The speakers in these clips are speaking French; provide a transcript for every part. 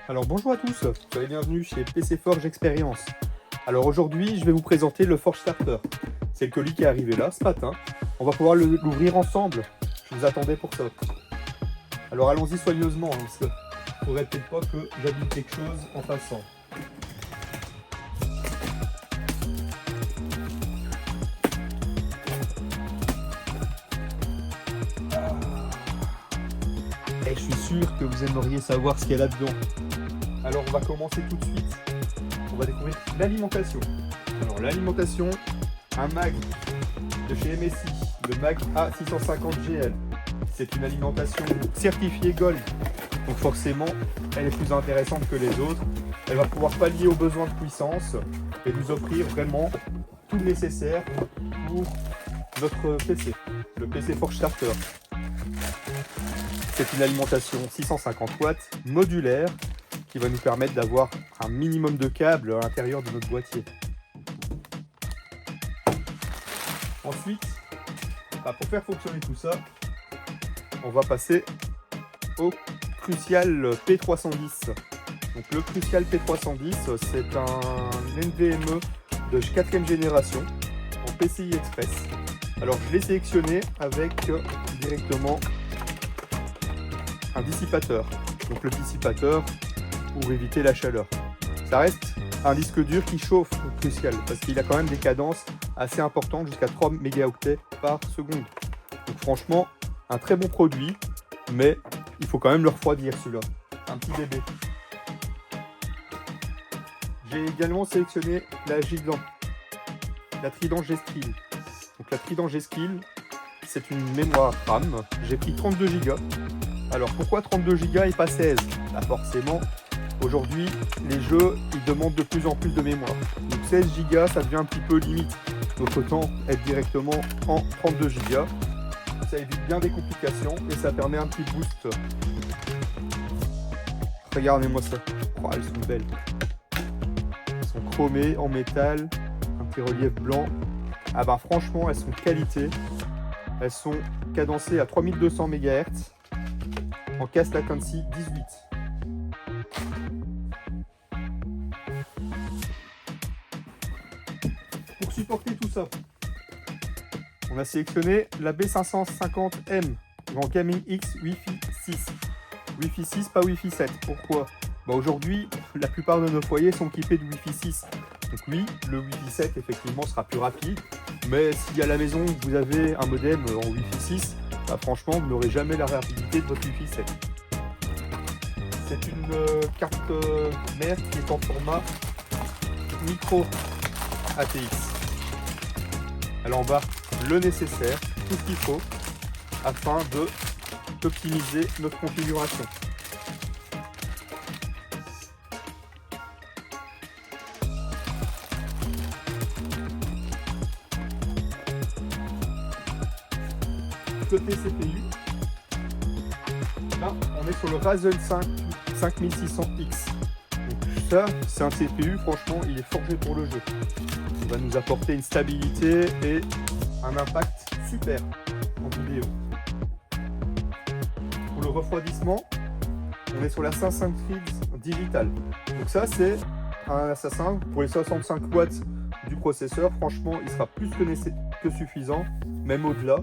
Alors bonjour à tous, soyez bienvenus chez PC Forge Expérience. Alors aujourd'hui je vais vous présenter le Forge Starter. C'est le colis qui est arrivé là ce matin. On va pouvoir l'ouvrir ensemble. Je vous attendais pour ça. Alors allons-y soigneusement, parce que ne faudrait peut-être pas que j'abîme quelque chose en passant. Et je suis sûr que vous aimeriez savoir ce qu'il y a là-dedans. Alors on va commencer tout de suite. On va découvrir l'alimentation. Alors l'alimentation, un mag de chez MSI, le mag A650GL. C'est une alimentation certifiée Gold. Donc forcément, elle est plus intéressante que les autres. Elle va pouvoir pallier aux besoins de puissance et nous offrir vraiment tout le nécessaire pour notre PC, le PC Forge Starter. C'est une alimentation 650 watts modulaire qui va nous permettre d'avoir un minimum de câbles à l'intérieur de notre boîtier. Ensuite, pour faire fonctionner tout ça, on va passer au Crucial P310. Donc le Crucial P310, c'est un NVMe de 4ème génération en PCI Express. Alors je l'ai sélectionné avec directement un dissipateur. Donc le dissipateur pour éviter la chaleur. Ça reste un disque dur qui chauffe Crucial parce qu'il a quand même des cadences assez importantes jusqu'à 3 mégaoctets par seconde. Donc franchement, un très bon produit, mais il faut quand même le refroidir celui-là. Un petit bébé. J'ai également sélectionné la Giglant, la Trident G-Skill. Donc la Trident G-Skill, c'est une mémoire RAM. J'ai pris 32 Go. Alors pourquoi 32 Go et pas 16? Là forcément, aujourd'hui, les jeux, ils demandent de plus en plus de mémoire. Donc 16 Go, ça devient un petit peu limite. Donc autant être directement en 32 Go. Ça évite bien des complications et ça permet un petit boost. Regardez-moi ça. Oh, elles sont belles. Elles sont chromées en métal, un petit relief blanc. Ah bah franchement, elles sont de qualité. Elles sont cadencées à 3200 MHz en cast latency 18. Pour supporter tout ça, on a sélectionné la B550M Grand Gaming X Wi-Fi 6. Wi-Fi 6, pas Wi-Fi 7. Pourquoi? Aujourd'hui, la plupart de nos foyers sont équipés de Wi-Fi 6. Donc oui, le Wi-Fi 7 effectivement sera plus rapide, mais si à la maison vous avez un modem en Wi-Fi 6, franchement vous n'aurez jamais la rapidité de votre Wi-Fi 7. C'est une carte mère qui est en format micro ATX. Elle embarque le nécessaire, tout ce qu'il faut, afin d'optimiser notre configuration. Côté CPU, là on est sur le Ryzen 5 5600X. Donc ça, c'est un CPU, franchement, il est forgé pour le jeu. Il va nous apporter une stabilité et un impact super en vidéo. Pour le refroidissement, on est sur l'Assassin's Creed Digital. Donc ça, c'est un Assassin pour les 65 watts du processeur. Franchement, il sera plus que suffisant, même au-delà.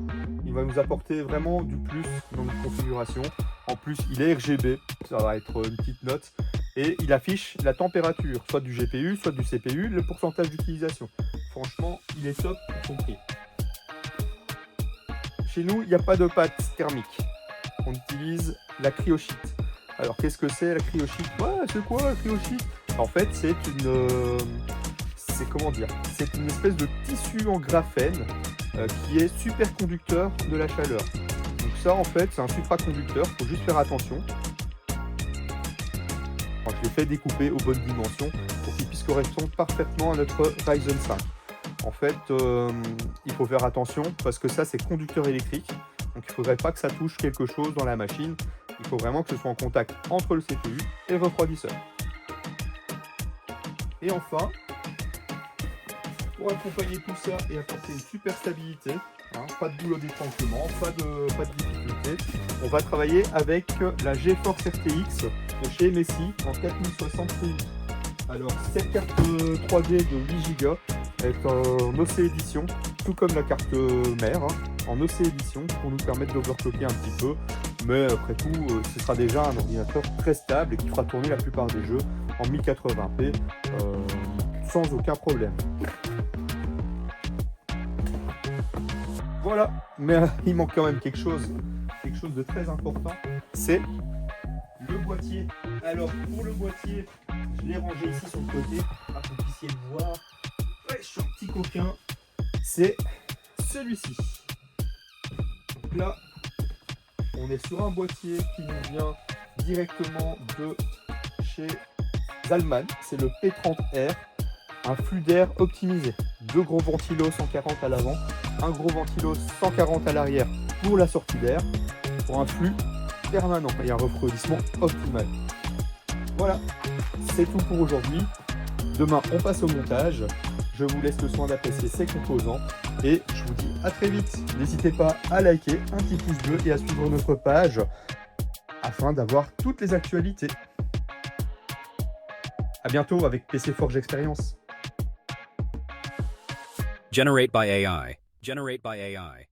Il va nous apporter vraiment du plus dans notre configuration. En plus, il est RGB, ça va être une petite note. Et il affiche la température, soit du GPU, soit du CPU, le pourcentage d'utilisation. Franchement, il est top pour son prix. Chez nous, il n'y a pas de pâte thermique. On utilise la CryoSheet. Alors, qu'est-ce que c'est la CryoSheet? Ouais, c'est quoi la CryoSheet? En fait, c'est une espèce de tissu en graphène qui est super conducteur de la chaleur. Donc ça, en fait, c'est un supraconducteur. Il faut juste faire attention. Alors, je l'ai fait découper aux bonnes dimensions pour qu'il puisse correspondre parfaitement à notre Ryzen 5. En fait, il faut faire attention parce que ça, c'est conducteur électrique. Donc, il ne faudrait pas que ça touche quelque chose dans la machine. Il faut vraiment que ce soit en contact entre le CPU et le refroidisseur. Et enfin, pour accompagner tout ça et apporter une super stabilité, pas de boulot d'étranglement, pas de difficulté, on va travailler avec la GeForce RTX de chez MSI en 4060 Ti. Alors cette carte 3D de 8 Go est en OC édition, tout comme la carte mère, hein, en OC édition pour nous permettre d'overclocker un petit peu. Mais après tout, ce sera déjà un ordinateur très stable et qui fera tourner la plupart des jeux en 1080p sans aucun problème. Voilà, mais il manque quand même quelque chose de très important, c'est le boîtier. Alors pour le boîtier, je l'ai rangé ici sur le côté, pour que vous puissiez le voir. Ouais, je suis un petit coquin, c'est celui-ci. Donc là, on est sur un boîtier qui nous vient directement de chez Zalman, c'est le P30R, un flux d'air optimisé. Deux gros ventilos 140 à l'avant, un gros ventilo 140 à l'arrière pour la sortie d'air, pour un flux permanent et un refroidissement optimal. Voilà, c'est tout pour aujourd'hui. Demain, on passe au montage. Je vous laisse le soin d'apprécier ces composants et je vous dis à très vite. N'hésitez pas à liker, un petit pouce bleu et à suivre notre page afin d'avoir toutes les actualités. À bientôt avec PC Forge Experience. Generate by AI. Generate by AI.